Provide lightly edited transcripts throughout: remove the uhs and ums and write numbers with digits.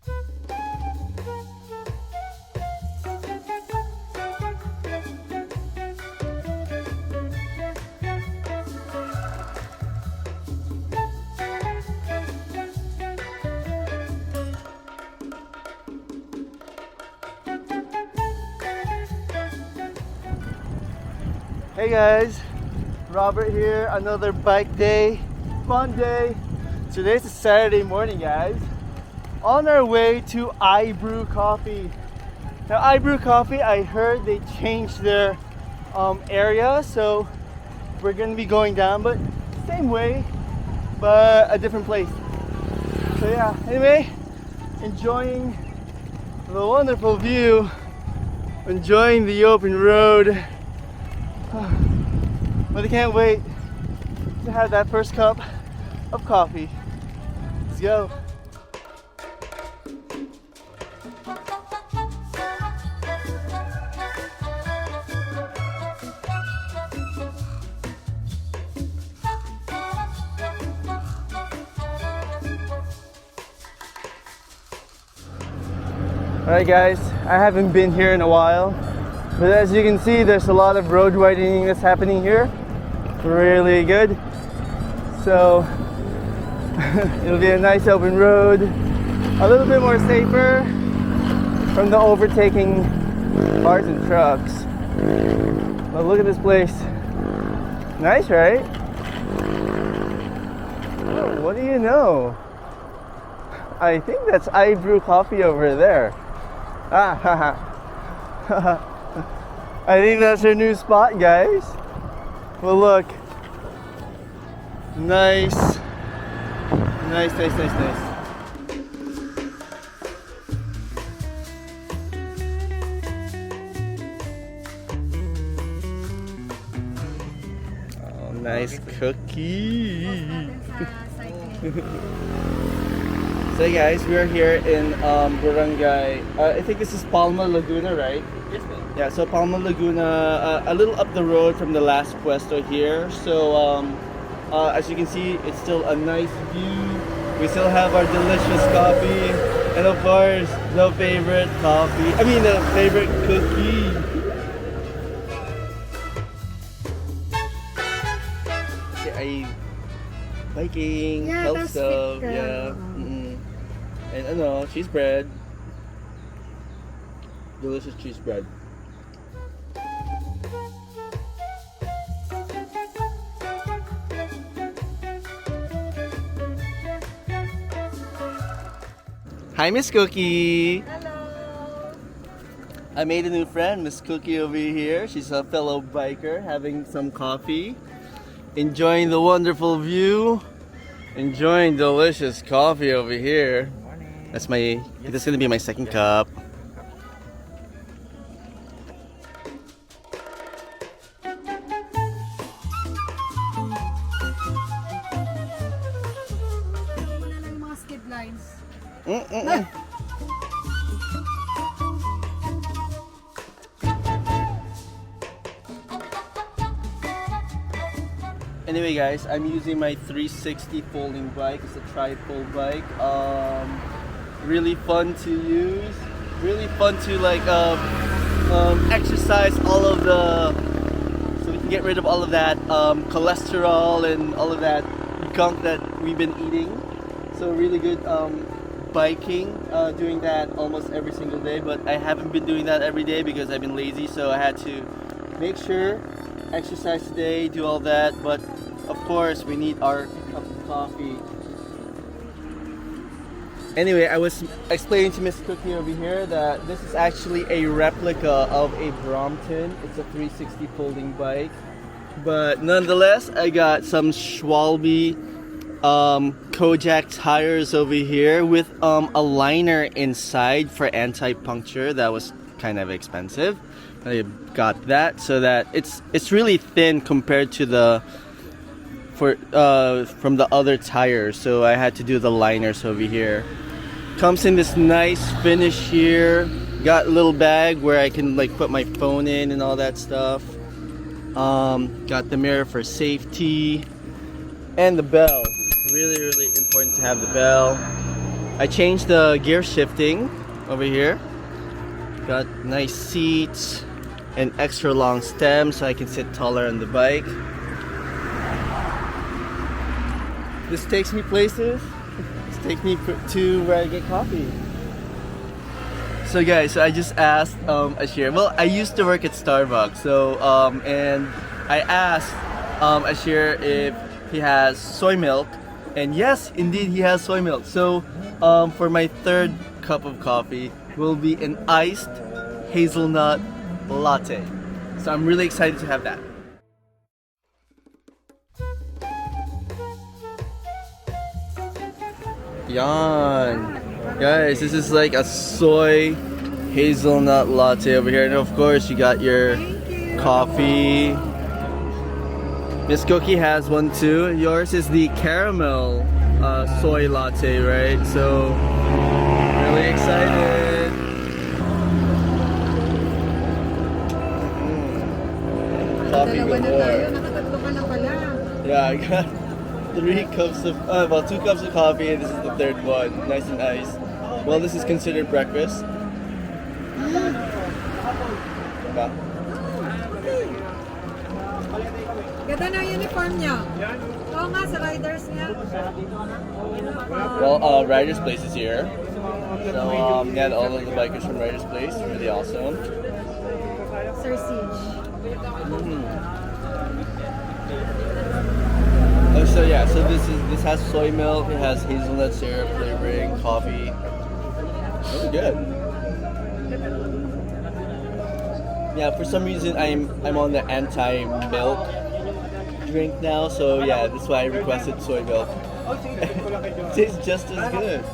Hey guys, Robert here. Another bike day, fun day. Today's a Saturday morning, guys. On our way to iBrew Coffee. Now, iBrew Coffee, I heard they changed their area, so we're gonna be going down, but same way, but a different place. So yeah, anyway, enjoying the wonderful view, enjoying the open road. But I can't wait to have that first cup of coffee. Let's go. Alright guys, I haven't been here in a while, but as you can see, there's a lot of road widening that's happening here. Really good. So it'll be a nice open road, a little bit more safer from the overtaking cars and trucks. But look at this place. Nice, right? Oh, what do you know? I think that's iBrew Coffee over there. Ah, I think that's their new spot, guys. Well, look. Nice. Nice. Oh, nice cookie. So guys, we are here in Barangay, I think this is Palma Laguna, right? Yes, ma'am. Yeah, so Palma Laguna, a little up the road from the last puesto here. So as you can see, it's still a nice view. We still have our delicious coffee, and of course, the favorite cookie. Ay, biking, Yeah, health that's stuff, fit, yeah. And ano, cheese bread. Delicious cheese bread. Hi, Miss Cookie. Hello. I made a new friend, Miss Cookie over here. She's a fellow biker having some coffee, enjoying the wonderful view, enjoying delicious coffee over here. That's gonna be my second cup. Wala lang mga skid lines. Anyway guys, I'm using my 360 folding bike. It's a tri-fold bike. Really fun to use. Really fun to like exercise all of the, so we can get rid of all of that cholesterol and all of that gunk that we've been eating. So really good biking, doing that almost every single day, but I haven't been doing that every day because I've been lazy, so I had to make sure exercise today, do all that, but of course we need our cup of coffee. Anyway, I was explaining to Miss Cookie over here that this is actually a replica of a Brompton. It's a 360 folding bike, but nonetheless I got some Schwalbe Kojak tires over here with a liner inside for anti-puncture. That was kind of expensive. I got that so that it's really thin compared to the from the other tires, so I had to do the liners over here. Comes in this nice finish here. Got a little bag where I can like put my phone in and all that stuff. Got the mirror for safety and the bell. Really important to have the bell. I changed the gear shifting over here. Got nice seats and extra long stem so I can sit taller on the bike. This takes me places. This takes me to where I get coffee. So guys, I just asked Ashir. Well, I used to work at Starbucks, so and I asked Ashir if he has soy milk, and yes, indeed he has soy milk. So for my third cup of coffee will be an iced hazelnut latte. So I'm really excited to have that. Yan. Guys, this is like a soy hazelnut latte over here, and of course you got your coffee. Miss Cookie has one too. Yours is the caramel soy latte, right? So really excited. Coffee Dalawa na tayo. galore. Nakatatlo ka na pala. Yeah, I got 3 cups of, well, 2 cups of coffee, and this is the third one, nice and iced. Well, this is considered breakfast. Diba? Ganda na yung uniform niya. Oo nga, sa riders niya. Well, Riders Place is here. So, yeah, all of the bikers from Riders Place, really awesome. Sir Siege. Oh, so yeah, so this has soy milk, it has hazelnut syrup flavoring, coffee. Really good. Yeah, for some reason I'm on the anti-milk drink now, so yeah, that's why I requested soy milk. It tastes just as good.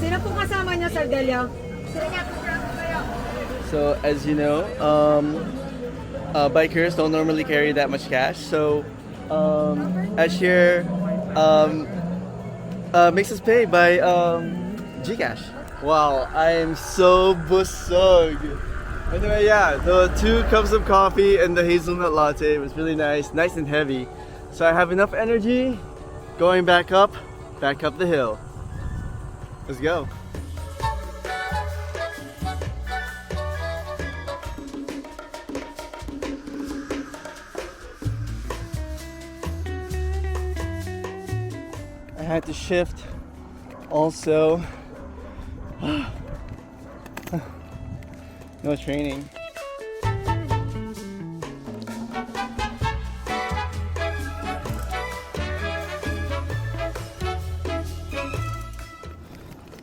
Sino pong kasama niya, Sir Delio? Sino niya po kayo? So as you know, bikers don't normally carry that much cash, so Ashir makes us pay by Gcash. Wow, I am so busog. Anyway, yeah, the 2 cups of coffee and the hazelnut latte was really nice and heavy. So I have enough energy going back up the hill. Let's go. I had to shift also. No training.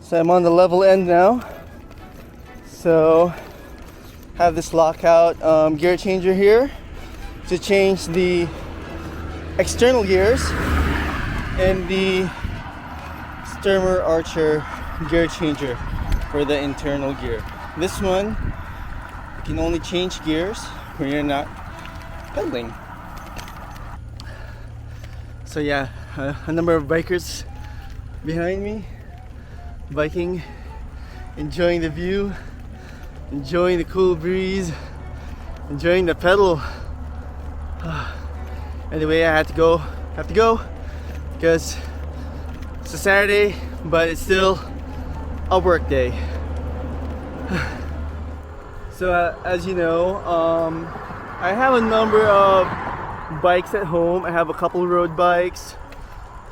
So I'm on the level end now. So have this lockout gear changer here to change the external gears, and the Sturmer Archer gear changer for the internal gear. This one, you can only change gears when you're not pedaling. So yeah, a number of bikers behind me, biking, enjoying the view, enjoying the cool breeze, enjoying the pedal. Anyway, I have to go because it's a Saturday, but it's still a work day. So as you know, I have a number of bikes at home. I have a couple road bikes,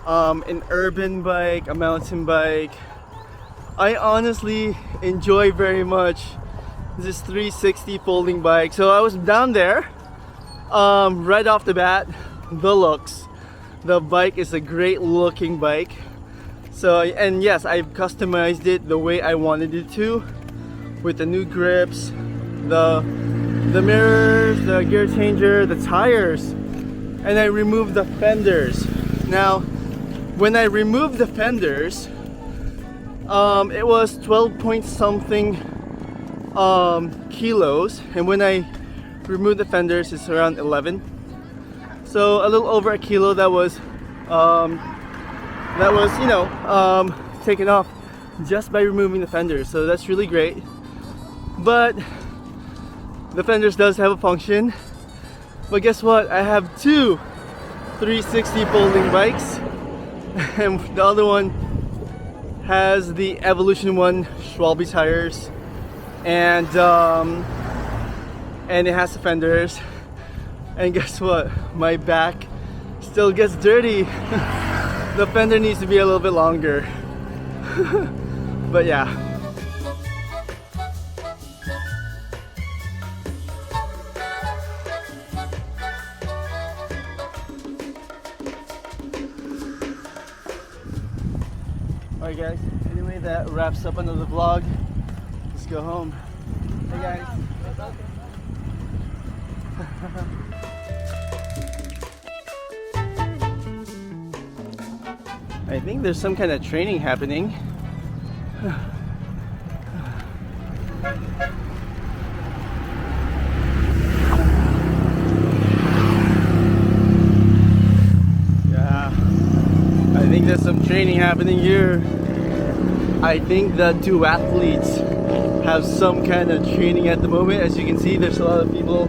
an urban bike, a mountain bike. I honestly enjoy very much this 360 folding bike. So I was down there, right off the bat, the looks. The bike is a great looking bike. So, and yes, I've customized it the way I wanted it to, with the new grips, the mirrors, the gear changer, the tires, and I removed the fenders. Now, when I removed the fenders, it was 12 point something kilos, and when I removed the fenders, it's around 11. So a little over a kilo that was taken off just by removing the fenders. So that's really great. But the fenders does have a function. But guess what? I have 2 360 folding bikes. and the other one has the Evolution 1 Schwalbe tires, and it has the fenders. And guess what? My back still gets dirty. The fender needs to be a little bit longer. But yeah. Alright guys, anyway, that wraps up another vlog. Let's go home. Hey guys. I think there's some kind of training happening. Yeah, I think there's some training happening here. I think the two athletes have some kind of training at the moment. As you can see, there's a lot of people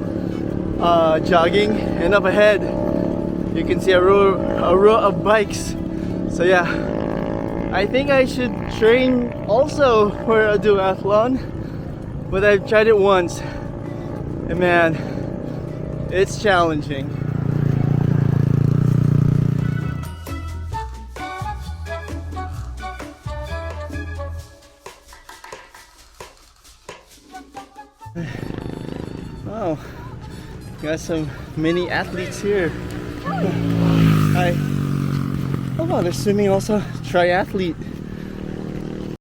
jogging, and up ahead you can see a row of bikes. So yeah, I think I should train also for a duathlon, but I've tried it once, and man, it's challenging. Wow, got some mini athletes here. Hi. Oh wow, they're swimming also. Triathlete.